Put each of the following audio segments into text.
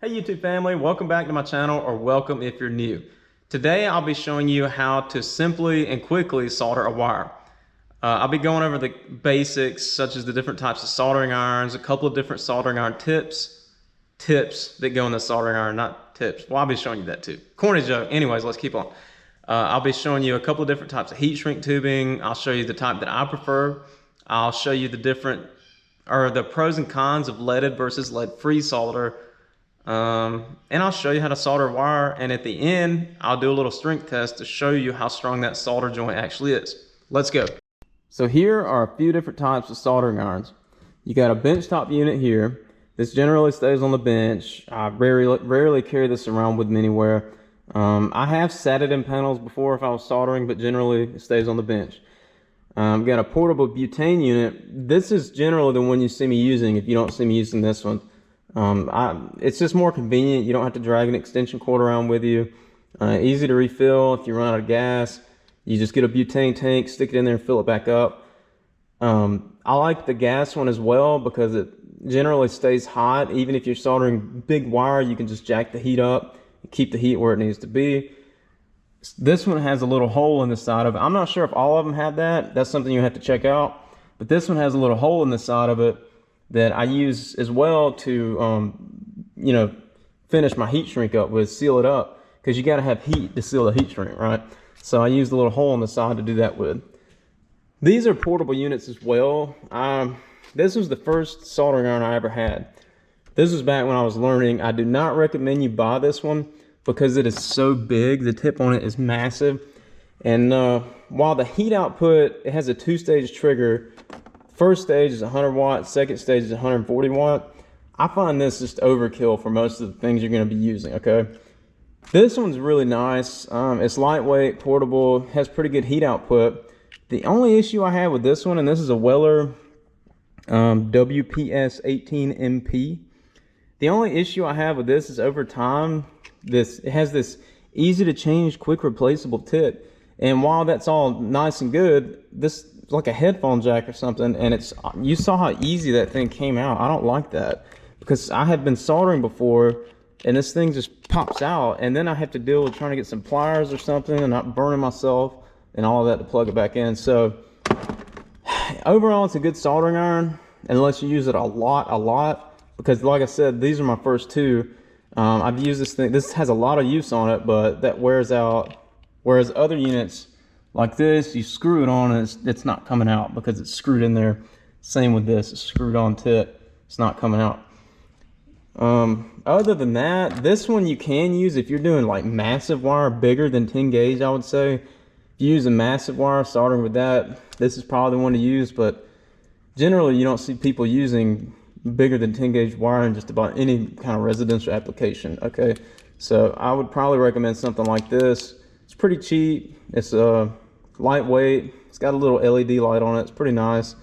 Hey YouTube family, welcome back to my channel, or welcome if you're new. Today I'll be showing you how to simply and quickly solder a wire. I'll be going over the basics such as the different types of soldering irons, a couple of different soldering iron tips that go in the soldering iron, not tips. Well, I'll be showing you that too. Corny joke. Anyways, let's keep on. I'll be showing you a couple of different types of heat shrink tubing. I'll show you the type that I prefer. I'll show you the pros and cons of leaded versus lead-free solder. And I'll show you how to solder a wire, and at the end I'll do a little strength test to show you how strong that solder joint actually is. Let's go. So here are a few different types of soldering irons. You got a benchtop unit here. This generally stays on the bench. I rarely carry this around with me anywhere. I have sat it in panels before if I was soldering, but generally it stays on the bench. Got a portable butane unit. This is generally the one you see me using if you don't see me using this one. It's just more convenient. You don't have to drag an extension cord around with you. Easy to refill. If you run out of gas, you just get a butane tank, stick it in there and fill it back up. I like the gas one as well because it generally stays hot. Even if you're soldering big wire, you can just jack the heat up and keep the heat where it needs to be. This one has a little hole in the side of it. I'm not sure if all of them have that. That's something you have to check out. But this one has a little hole in the side of it that I use as well to, finish my heat shrink up with, seal it up, because you got to have heat to seal the heat shrink, right? So I use the little hole on the side to do that with. These are portable units as well. This was the first soldering iron I ever had. This was back when I was learning. I do not recommend you buy this one because it is so big. The tip on it is massive. And while the heat output, it has a two-stage trigger. First stage is 100 watt, second stage is 140 watt. I find this just overkill for most of the things you're going to be using, okay? This one's really nice. It's lightweight, portable, has pretty good heat output. The only issue I have with this one, and this is a Weller WPS 18MP. The only issue I have with this is over time, it has this easy to change, quick replaceable tip. And while that's all nice and good, this is like a headphone jack or something, and you saw how easy that thing came out. I don't like that because I have been soldering before and this thing just pops out, and then I have to deal with trying to get some pliers or something and not burning myself and all of that to plug it back in. So overall, it's a good soldering iron unless you use it a lot, because like I said, these are my first two. I've used this thing. This has a lot of use on it, but that wears out. Whereas other units like this, you screw it on and it's not coming out because it's screwed in there. Same with this, it's screwed on tip, it's not coming out. Other than that, this one you can use if you're doing like massive wire, bigger than 10 gauge, I would say. If you use a massive wire, soldering with that, this is probably the one to use, but generally you don't see people using bigger than 10 gauge wire in just about any kind of residential application, okay? So I would probably recommend something like this. It's pretty cheap, it's lightweight, it's got a little LED light on it, it's pretty nice.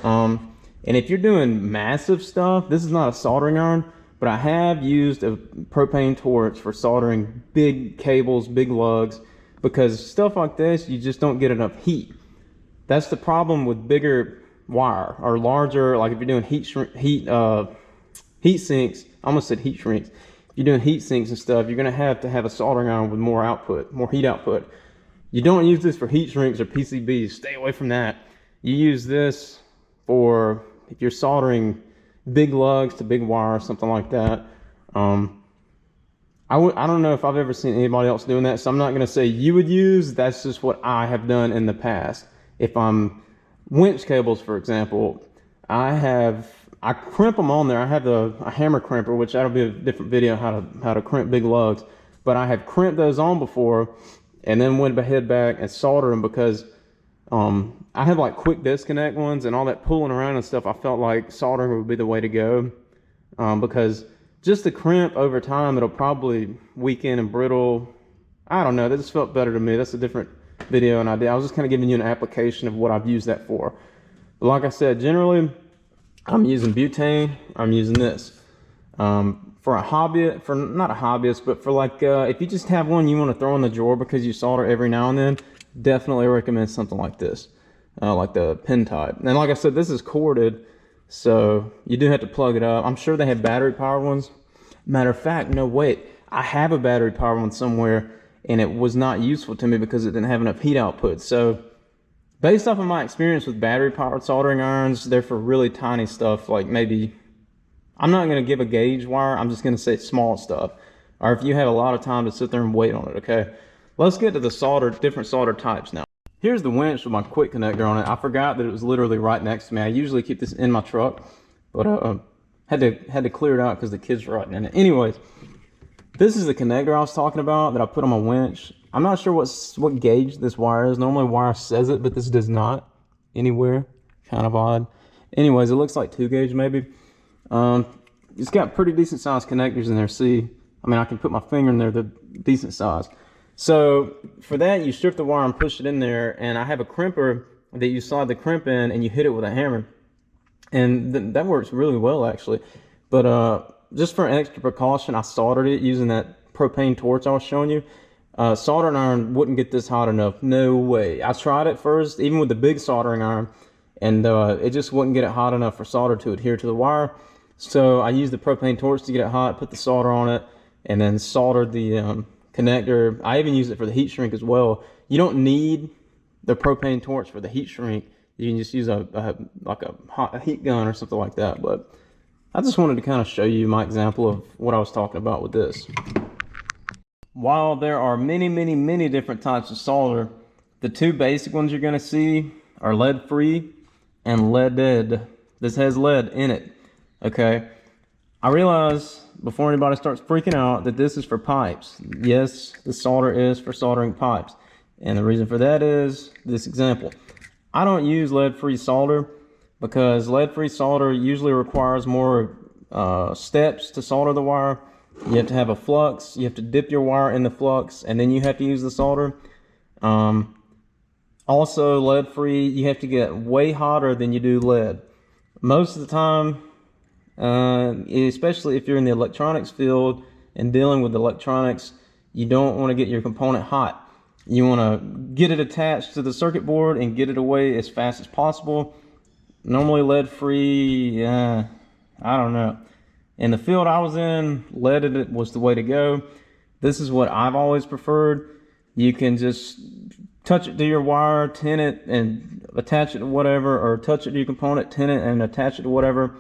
And if you're doing massive stuff, this is not a soldering iron, but I have used a propane torch for soldering big cables, big lugs, because stuff like this, you just don't get enough heat. That's the problem with bigger wire, or larger, like if you're doing heat sinks, I almost said heat shrinks. If you're doing heat sinks and stuff, you're gonna have to have a soldering iron with more output, more heat output. You don't use this for heat shrinks or PCBs. Stay away from that. You use this for if you're soldering big lugs to big wire or something like that. I don't know if I've ever seen anybody else doing that, so I'm not going to say you would use. That's just what I have done in the past. If I'm winch cables, for example, I crimp them on there. I have a hammer crimper, which that'll be a different video how to crimp big lugs. But I have crimped those on before, and then went ahead back and solder them because I have like quick disconnect ones and all that pulling around and stuff. I felt like soldering would be the way to go because just the crimp over time, it'll probably weaken and brittle. I don't know, that just felt better to me. That's a different video and idea. I was just kind of giving you an application of what I've used that for. But like I said, generally I'm using butane. I'm using this. For a hobby, not a hobbyist, but for like if you just have one you want to throw in the drawer because you solder every now and then, definitely recommend something like this, like the pin type. And like I said, this is corded, so you do have to plug it up. I'm sure they have battery powered ones. Matter of fact, no, wait. I have a battery powered one somewhere, and it was not useful to me because it didn't have enough heat output. So based off of my experience with battery powered soldering irons, they're for really tiny stuff, like maybe, I'm not going to give a gauge wire, I'm just going to say small stuff. Or if you have a lot of time to sit there and wait on it, okay? Let's get to the different solder types now. Here's the winch with my quick connector on it. I forgot that it was literally right next to me. I usually keep this in my truck, but had to clear it out because the kids were right in it. Anyways, this is the connector I was talking about that I put on my winch. I'm not sure what gauge this wire is. Normally wire says it, but this does not anywhere. Kind of odd. Anyways, it looks like 2 gauge maybe. It's got pretty decent sized connectors in there. See, I mean, I can put my finger in there, they're decent size. So for that, you strip the wire and push it in there, and I have a crimper that you slide the crimp in and you hit it with a hammer. And that works really well actually. But just for an extra precaution, I soldered it using that propane torch I was showing you. Soldering iron wouldn't get this hot enough, no way. I tried it first, even with the big soldering iron, and it just wouldn't get it hot enough for solder to adhere to the wire. So I used the propane torch to get it hot, put the solder on it, and then soldered the connector. I even used it for the heat shrink as well. You don't need the propane torch for the heat shrink. You can just use like a heat gun or something like that. But I just wanted to kind of show you my example of what I was talking about with this. While there are many different types of solder, the 2 basic ones you're going to see are lead-free and leaded. This has lead in it. Okay, I realize before anybody starts freaking out that this is for pipes. Yes, the solder is for soldering pipes. And the reason for that is this example. I don't use lead-free solder because lead-free solder usually requires more steps to solder the wire. You have to have a flux, you have to dip your wire in the flux, and then you have to use the solder. Also, lead-free, you have to get way hotter than you do lead. Most of the time, especially if you're in the electronics field and dealing with electronics, you don't want to get your component hot. You want to get it attached to the circuit board and get it away as fast as possible. Normally lead-free, I don't know. In the field I was in, leaded was the way to go. This is what I've always preferred. You can just touch it to your wire, tin it and attach it to whatever, or touch it to your component, tin it and attach it to whatever.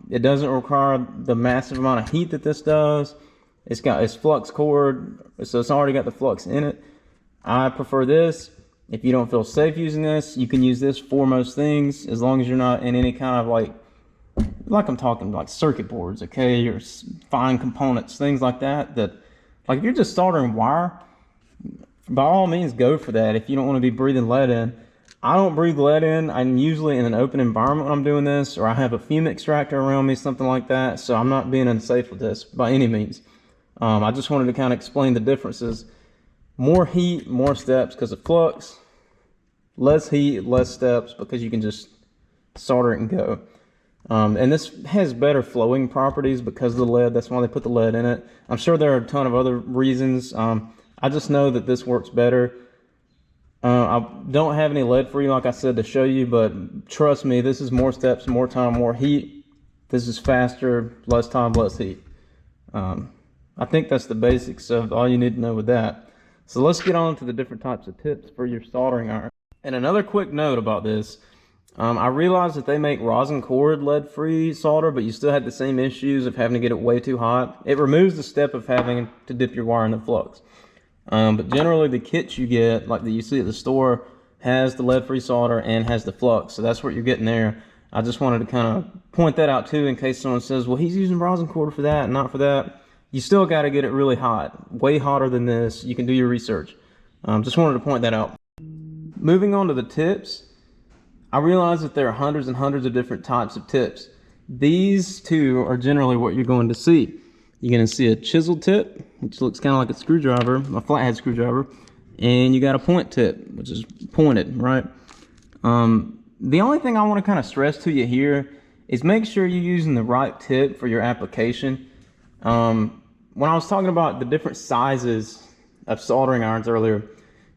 It doesn't require the massive amount of heat that this does. It's got its flux cord, so it's already got the flux in it. I prefer this. If you don't feel safe using this, you can use this for most things, as long as you're not in any kind of like I'm talking like circuit boards, okay, or fine components, things like that. That, like if you're just soldering wire, by all means go for that if you don't want to be breathing lead in. I don't breathe lead in. I'm usually in an open environment when I'm doing this, or I have a fume extractor around me, something like that. So I'm not being unsafe with this by any means. I just wanted to kind of explain the differences. More heat, more steps because of flux. Less heat, less steps because you can just solder it and go. And this has better flowing properties because of the lead. That's why they put the lead in it. I'm sure there are a ton of other reasons. I just know that this works better. I don't have any lead-free, like I said, to show you, but trust me, this is more steps, more time, more heat. This is faster, less time, less heat. I think that's the basics of all you need to know with that. So let's get on to the different types of tips for your soldering iron. And another quick note about this, I realized that they make rosin cord lead-free solder, but you still have the same issues of having to get it way too hot. It removes the step of having to dip your wire in the flux. But generally the kits you get, like that you see at the store, has the lead-free solder and has the flux. So that's what you're getting there. I just wanted to kind of point that out too, in case someone says, well, he's using rosin cord for that and not for that. You still got to get it really hot, way hotter than this. You can do your research. Just wanted to point that out. Moving on to the tips, I realize that there are hundreds and hundreds of different types of tips. These two are generally what you're going to see. You're going to see a chisel tip, which looks kind of like a screwdriver, a flathead screwdriver, and you got a point tip, which is pointed, right? The only thing I want to kind of stress to you here is make sure you're using the right tip for your application. When I was talking about the different sizes of soldering irons earlier,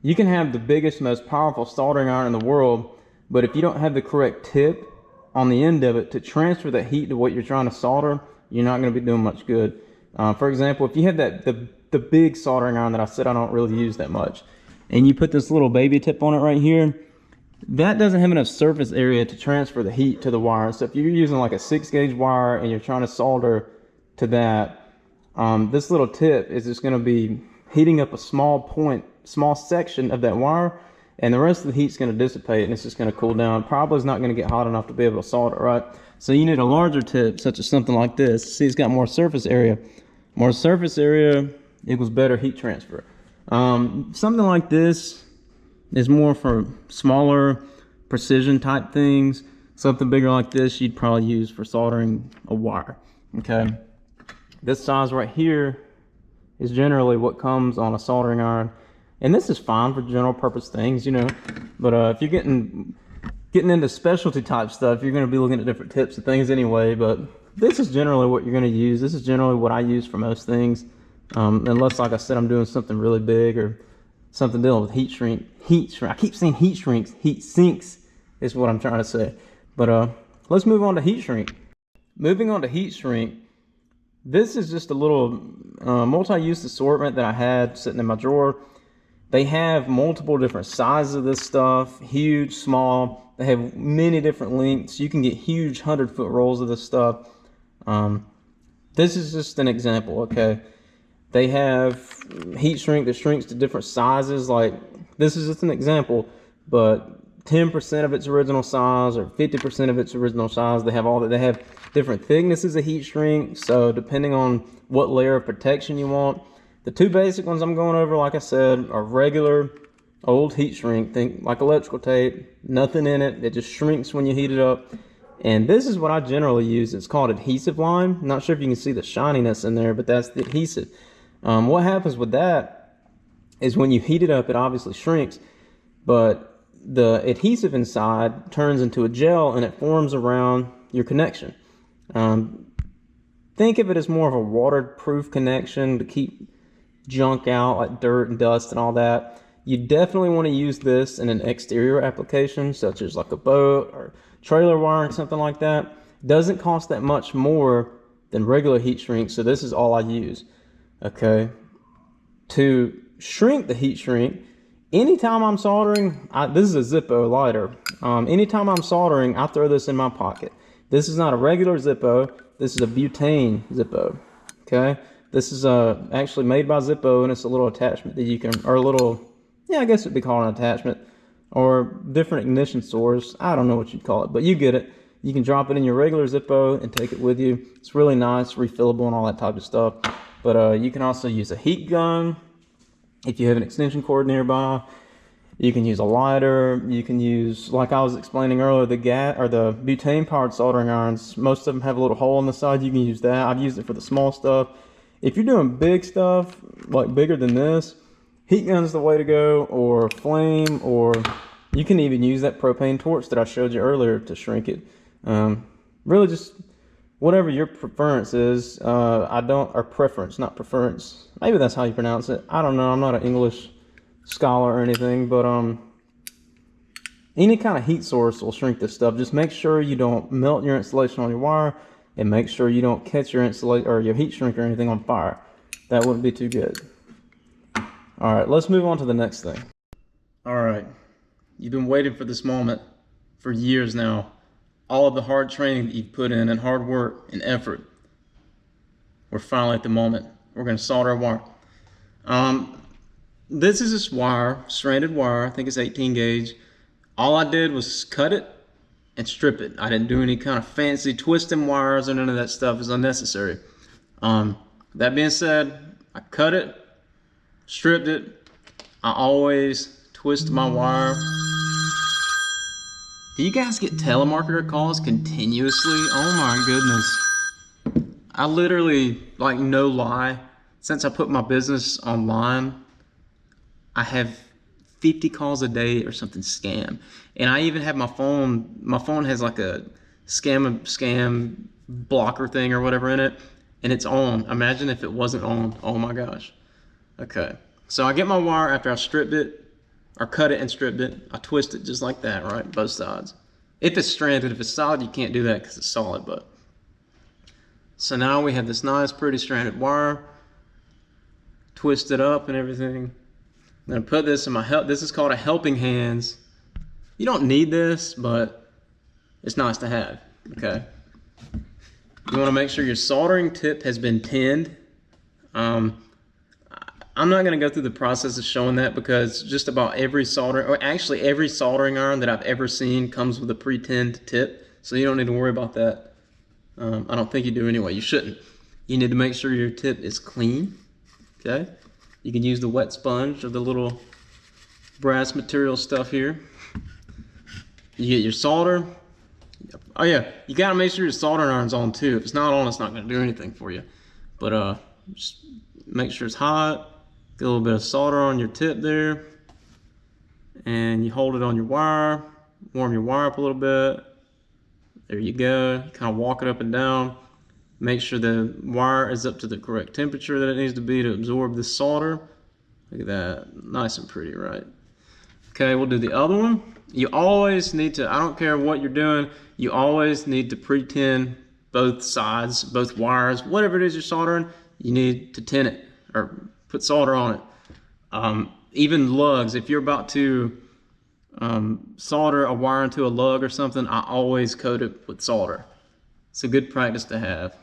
you can have the biggest, most powerful soldering iron in the world, but if you don't have the correct tip on the end of it to transfer the heat to what you're trying to solder, you're not going to be doing much good. For example, if you have the big soldering iron that I said I don't really use that much, and you put this little baby tip on it right here, that doesn't have enough surface area to transfer the heat to the wire. So if you're using like a 6-gauge wire and you're trying to solder to that, this little tip is just going to be heating up a small section of that wire, and the rest of the heat's going to dissipate and it's just going to cool down. Probably is not going to get hot enough to be able to solder, right? So you need a larger tip, such as something like this. See, it's got more surface area. More surface area equals better heat transfer. Something like this is more for smaller precision type things. Something bigger like this you'd probably use for soldering a wire. Okay, this size right here is generally what comes on a soldering iron, and this is fine for general purpose things, you know. But if you're getting into specialty type stuff, you're going to be looking at different tips and things anyway. But this is generally what you're going to use. This is generally what I use for most things, unless, like I said, I'm doing something really big or something dealing with heat shrink. I keep saying heat shrinks. Heat sinks is what I'm trying to say. But let's move on to heat shrink. Moving on to heat shrink, this is just a little multi-use assortment that I had sitting in my drawer. They have multiple different sizes of this stuff, huge, small. They have many different lengths. You can get huge 100-foot rolls of this stuff. This is just an example, okay? They have heat shrink that shrinks to different sizes. Like, this is just an example, but 10% of its original size or 50% of its original size. They have all that. They have different thicknesses of heat shrink. So depending on what layer of protection you want. The two basic ones I'm going over, like I said, are regular old heat shrink. Think like electrical tape, nothing in it. It just shrinks when you heat it up. And this is what I generally use. It's called adhesive lime. I'm not sure if you can see the shininess in there, but that's the adhesive. What happens with that is when you heat it up, it obviously shrinks, but the adhesive inside turns into a gel and it forms around your connection. Think of it as more of a waterproof connection to keep junk out, like dirt and dust and all that. You definitely want to use this in an exterior application, such as like a boat or trailer wiring, something like that. Doesn't cost that much more than regular heat shrink, so this is all I use. Okay, to shrink the heat shrink, anytime I'm soldering, this is a Zippo lighter. Anytime I'm soldering, I throw this in my pocket. This is not a regular Zippo. This is a butane Zippo. Okay, this is actually made by Zippo, and it's a little attachment that you can, or a little, yeah, I guess it'd be called an attachment, or different ignition source. I don't know what you'd call it, but you get it. You can drop it in your regular Zippo and take it with you. It's really nice, refillable, and all that type of stuff. But you can also use a heat gun if you have an extension cord nearby. You can use a lighter. You can use, like I was explaining earlier, the butane powered soldering irons. Most of them have a little hole on the side. You can use that. I've used it for the small stuff. If you're doing big stuff, like bigger than this, heat gun's the way to go, or flame, or you can even use that propane torch that I showed you earlier to shrink it. Really just whatever your preference is. Or preference, not preference. Maybe that's how you pronounce it. I don't know. I'm not an English scholar or anything, but any kind of heat source will shrink this stuff. Just make sure you don't melt your insulation on your wire, and make sure you don't catch your insulation or your heat shrink or anything on fire. That wouldn't be too good. All right, let's move on to the next thing. All right, you've been waiting for this moment for years now. All of the hard training that you've put in and hard work and effort, we're finally at the moment. We're going to solder a wire. This is this wire, stranded wire. I think it's 18 gauge. All I did was cut it and strip it. I didn't do any kind of fancy twisting wires or none of that stuff is unnecessary. That being said, I cut it, stripped it. I always twist my wire. Do you guys get telemarketer calls continuously? Oh my goodness. I literally, like, no lie, since I put my business online, I have 50 calls a day or something scam. And I even have my phone has like a scam blocker thing or whatever in it, and it's on. Imagine if it wasn't on. Oh my gosh. Okay, so I get my wire after I stripped it, or cut it and stripped it. I twist it just like that, right? Both sides. If it's stranded, if it's solid, you can't do that because it's solid, but So now we have this nice, pretty stranded wire, twisted up and everything. I'm gonna put this in my this is called a helping hands. You don't need this, but it's nice to have, okay? You wanna make sure your soldering tip has been tinned. I'm not going to go through the process of showing that because just about every every soldering iron that I've ever seen comes with a pre-tinned tip, so you don't need to worry about that. I don't think you do anyway. You shouldn't. You need to make sure your tip is clean, okay? You can use the wet sponge or the little brass material stuff here. You get your solder. Oh yeah, you got to make sure your soldering iron's on too. If it's not on, it's not going to do anything for you. But just make sure it's hot. Get a little bit of solder on your tip there, and you hold it on your wire, warm your wire up a little bit. There you go. Kind of walk it up and down. Make sure the wire is up to the correct temperature that it needs to be to absorb this solder. Look at that, nice and pretty, right? Okay, we'll do the other one. You always need to, I don't care what you're doing, you always need to pre-tin both sides, both wires, whatever it is you're soldering, you need to tin it or put solder on it. Even lugs, if you're about to solder a wire into a lug or something, I always coat it with solder. It's a good practice to have.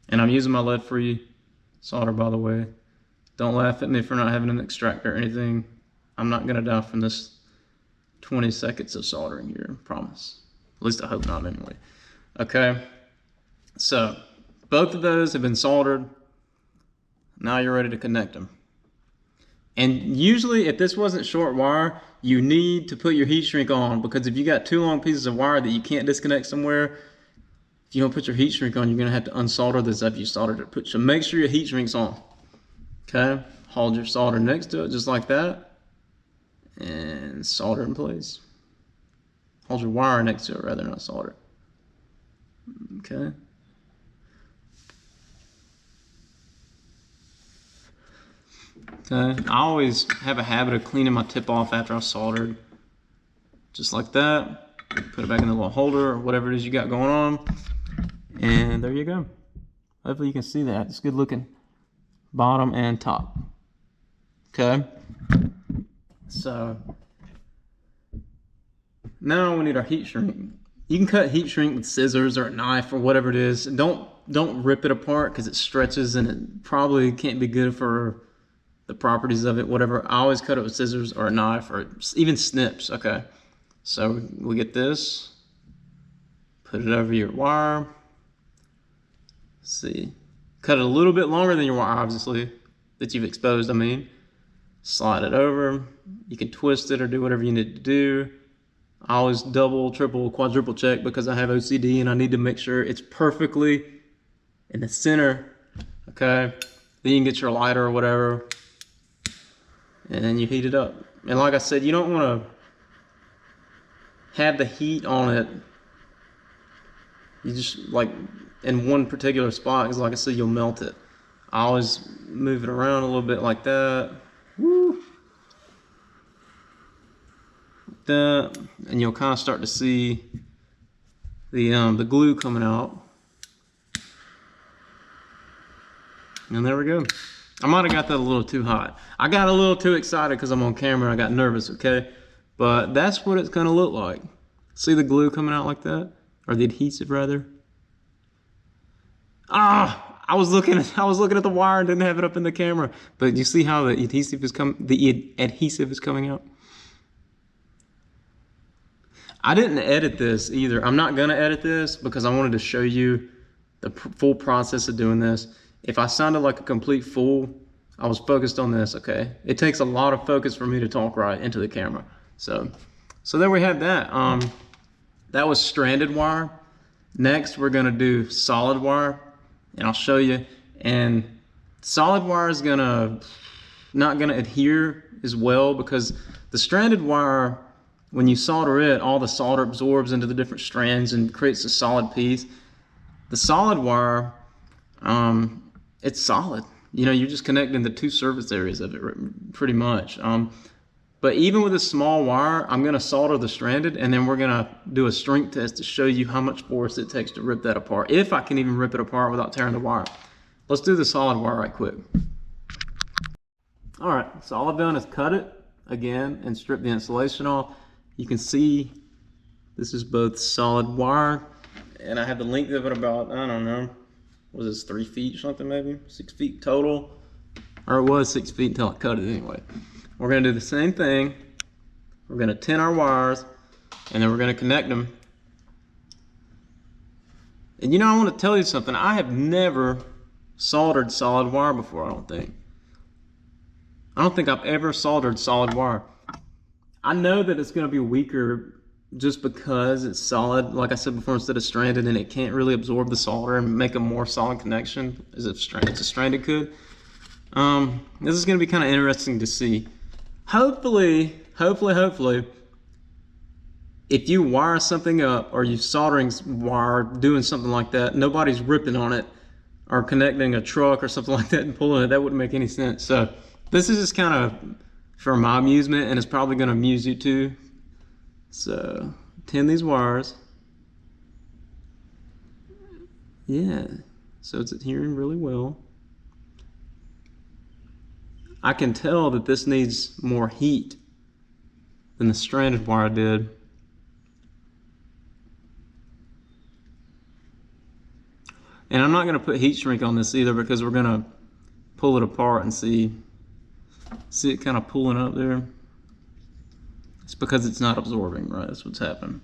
And I'm using my lead-free solder, by the way. Don't laugh at me for not having an extractor or anything. I'm not gonna die from this 20 seconds of soldering here, I promise. At least I hope not anyway. Okay. So, both of those have been soldered. Now you're ready to connect them. And usually, if this wasn't short wire, you need to put your heat shrink on, because if you got two long pieces of wire that you can't disconnect somewhere, if you don't put your heat shrink on, you're gonna have to unsolder this after you soldered it. So make sure your heat shrink's on. Okay, hold your solder next to it just like that, and solder in place. Hold your wire next to it rather, not solder. Okay. Okay, I always have a habit of cleaning my tip off after I've soldered. Just like that. Put it back in the little holder or whatever it is you got going on. And there you go. Hopefully you can see that. It's good looking bottom and top. Okay. So now we need our heat shrink. You can cut heat shrink with scissors or a knife or whatever it is. Don't rip it apart because it stretches and it probably can't be good for the properties of it, whatever. I always cut it with scissors or a knife or even snips. Okay, so we get this, put it over your wire. Let's see, cut it a little bit longer than your wire, obviously, that you've exposed. I mean, slide it over. You can twist it or do whatever you need to do. I always double, triple, quadruple check because I have OCD and I need to make sure it's perfectly in the center. Okay, then you can get your lighter or whatever, and then you heat it up. And like I said, you don't want to have the heat on it. You just like in one particular spot, because like I said, you'll melt it. I always move it around a little bit like that. Woo. That, and you'll kind of start to see the glue coming out. And there we go. I might have got that a little too hot. I got a little too excited because I'm on camera and I got nervous, okay? But that's what it's gonna look like. See the glue coming out like that? Or the adhesive rather. Ah, I was looking at the wire and didn't have it up in the camera. But you see how the adhesive is coming out? I didn't edit this either. I'm not gonna edit this because I wanted to show you the full process of doing this. If I sounded like a complete fool, I was focused on this, okay? It takes a lot of focus for me to talk right into the camera. So there we have that. That was stranded wire. Next, we're gonna do solid wire, and I'll show you. And solid wire is not gonna adhere as well because the stranded wire, when you solder it, all the solder absorbs into the different strands and creates a solid piece. The solid wire, it's solid. You know, you're just connecting the two surface areas of it pretty much. But even with a small wire, I'm gonna solder the stranded, and then we're gonna do a strength test to show you how much force it takes to rip that apart, if I can even rip it apart without tearing the wire. Let's do the solid wire right quick. All right, so all I've done is cut it again and strip the insulation off. You can see this is both solid wire, and I have the length of it about, I don't know, was this 3 feet or something, maybe 6 feet total, or it was 6 feet until I cut it anyway. We're gonna do the same thing. We're gonna tin our wires, and then we're gonna connect them. And you know, I want to tell you something. I have never soldered solid wire before, I don't think. I don't think I've ever soldered solid wire. I know that it's gonna be weaker just because it's solid, like I said before, instead of stranded, and it can't really absorb the solder and make a more solid connection as if it's a stranded could. This is gonna be kind of interesting to see. Hopefully, if you wire something up or you soldering wire, doing something like that, nobody's ripping on it or connecting a truck or something like that and pulling it. That wouldn't make any sense. So this is just kind of for my amusement, and it's probably going to amuse you too. So tin these wires. Yeah, so it's adhering really well. I can tell that this needs more heat than the stranded wire did. And I'm not going to put heat shrink on this either, because we're going to pull it apart and see it kind of pulling up there. It's because it's not absorbing, right? That's what's happening.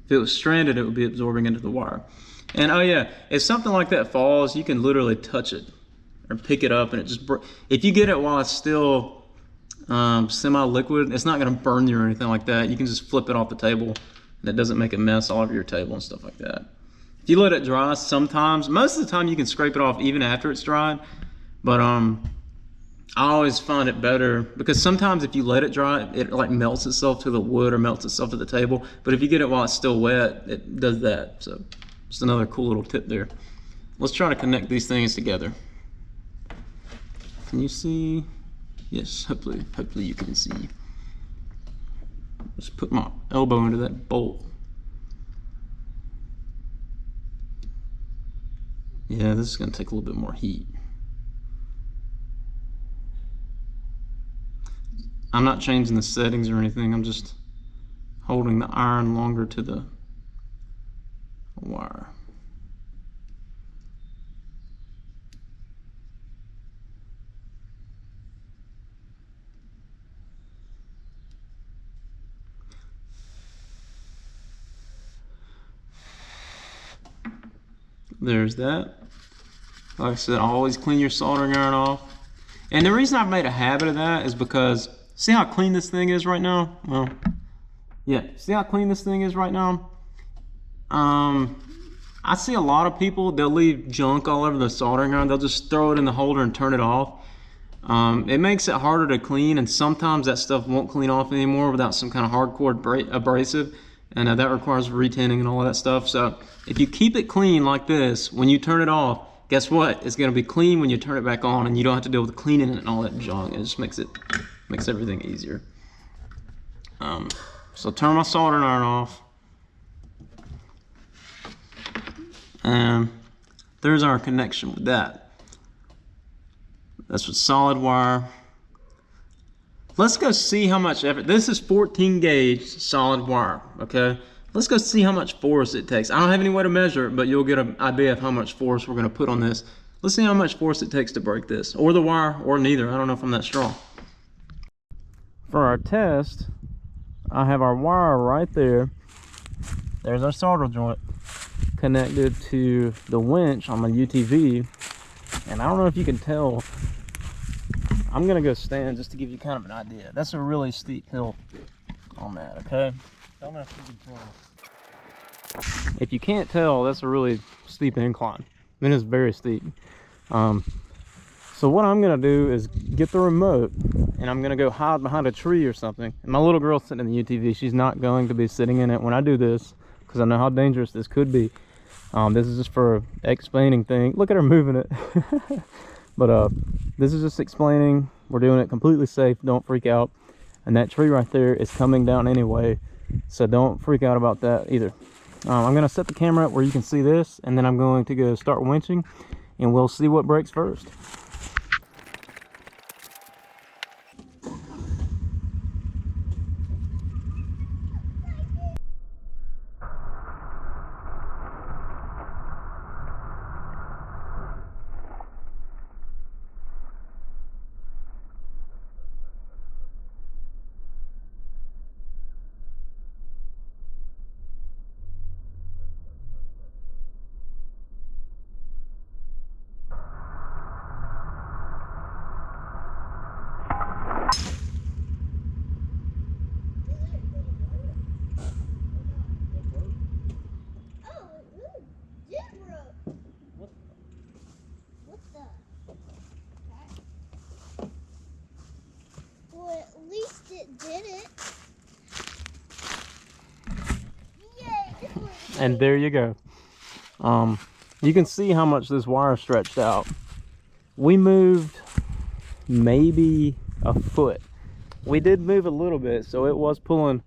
If it was stranded, it would be absorbing into the wire. And oh yeah, if something like that falls, you can literally touch it or pick it up, and it just if you get it while it's still semi-liquid, it's not going to burn you or anything like that. You can just flip it off the table, and it doesn't make a mess all over your table and stuff like that. If you let it dry, sometimes, most of the time you can scrape it off even after it's dried, but I always find it better, because sometimes if you let it dry, it like melts itself to the wood or melts itself to the table. But if you get it while it's still wet, it does that. So just another cool little tip there. Let's try to connect these things together. Can you see? Yes, hopefully you can see. Let's put my elbow into that bolt. Yeah, this is going to take a little bit more heat. I'm not changing the settings or anything. I'm just holding the iron longer to the wire. There's that. Like I said, always clean your soldering iron off. And the reason I've made a habit of that is because, see how clean this thing is right now? Well, yeah, see how clean this thing is right now? I see a lot of people, they'll leave junk all over the soldering iron. They'll just throw it in the holder and turn it off. It makes it harder to clean, and sometimes that stuff won't clean off anymore without some kind of hardcore abrasive. And that requires retinning and all of that stuff. So if you keep it clean like this, when you turn it off, guess what? It's gonna be clean when you turn it back on, and you don't have to deal with cleaning it and all that junk. It just makes everything easier. So turn my soldering iron off. And there's our connection with that. That's with solid wire. Let's go see how much effort. This is 14 gauge solid wire, okay? Let's go see how much force it takes. I don't have any way to measure it, but you'll get an idea of how much force we're gonna put on this. Let's see how much force it takes to break this, or the wire, or neither. I don't know if I'm that strong. For our test, I have our wire right there. There's our solder joint connected to the winch on my UTV. And I don't know if you can tell, I'm gonna go stand just to give you kind of an idea. That's a really steep hill on that, okay? Don't know if you can tell. If you can't tell, that's a really steep incline. I mean, it's very steep. So what I'm gonna do is get the remote, and I'm gonna go hide behind a tree or something. And my little girl's sitting in the UTV. She's not going to be sitting in it when I do this, because I know how dangerous this could be. This is just for explaining thing. Look at her moving it. But this is just explaining. We're doing it completely safe. Don't freak out. and that tree right there is coming down anyway, so don't freak out about that either. I'm going to set the camera up where you can see this, and then I'm going to go start winching, and we'll see what breaks first. Did it. And there you go. You can see how much this wire stretched out. We moved maybe a foot. We did move a little bit, so it was pulling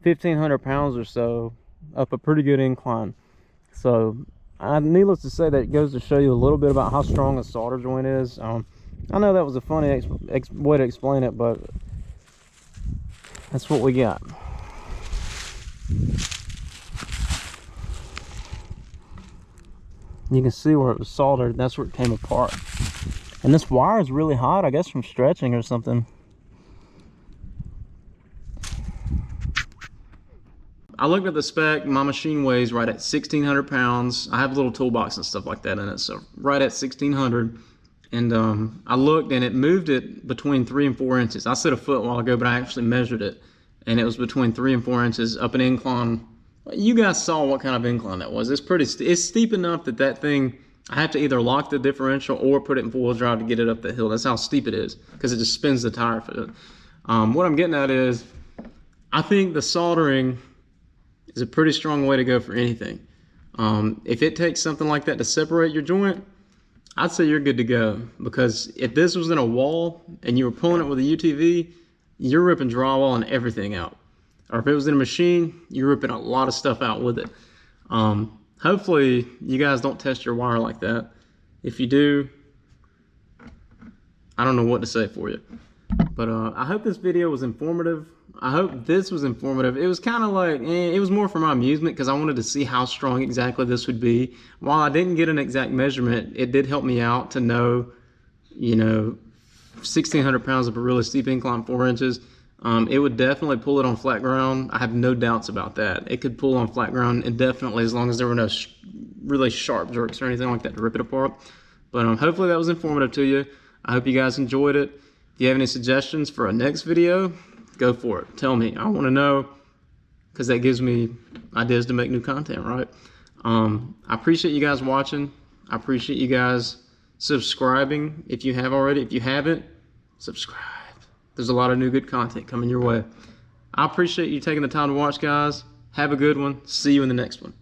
1,500 pounds or so up a pretty good incline. So needless to say, that goes to show you a little bit about how strong a solder joint is. I know that was a funny way to explain it, but that's what we got. You can see where it was soldered. That's where it came apart. And this wire is really hot, I guess from stretching or something. I looked at the spec. My machine weighs right at 1,600 pounds. I have a little toolbox and stuff like that in it, so right at 1,600. And I looked, and it moved it between 3 and 4 inches. I said a foot a while ago, but I actually measured it, and it was between 3 and 4 inches up an incline. You guys saw what kind of incline that was. It's steep enough that thing, I have to either lock the differential or put it in 4-wheel drive to get it up the hill. That's how steep it is, because it just spins the tire for it. What I'm getting at is, I think the soldering is a pretty strong way to go for anything. If it takes something like that to separate your joint, I'd say you're good to go, because if this was in a wall and you were pulling it with a UTV, you're ripping drywall and everything out. Or if it was in a machine, you're ripping a lot of stuff out with it. Hopefully you guys don't test your wire like that. If you do, I don't know what to say for you. But I hope this video was informative. I hope this was informative. It was kind of like, it was more for my amusement, because I wanted to see how strong exactly this would be. While I didn't get an exact measurement, it did help me out to know, 1,600 pounds of a really steep incline, 4 inches. It would definitely pull it on flat ground. I have no doubts about that. It could pull on flat ground indefinitely, as long as there were no really sharp jerks or anything like that to rip it apart. But hopefully that was informative to you. I hope you guys enjoyed it. If you have any suggestions for a next video, go for it. Tell me. I want to know, because that gives me ideas to make new content, right? I appreciate you guys watching. I appreciate you guys subscribing if you have already. If you haven't, subscribe. There's a lot of new good content coming your way. I appreciate you taking the time to watch, guys. Have a good one. See you in the next one.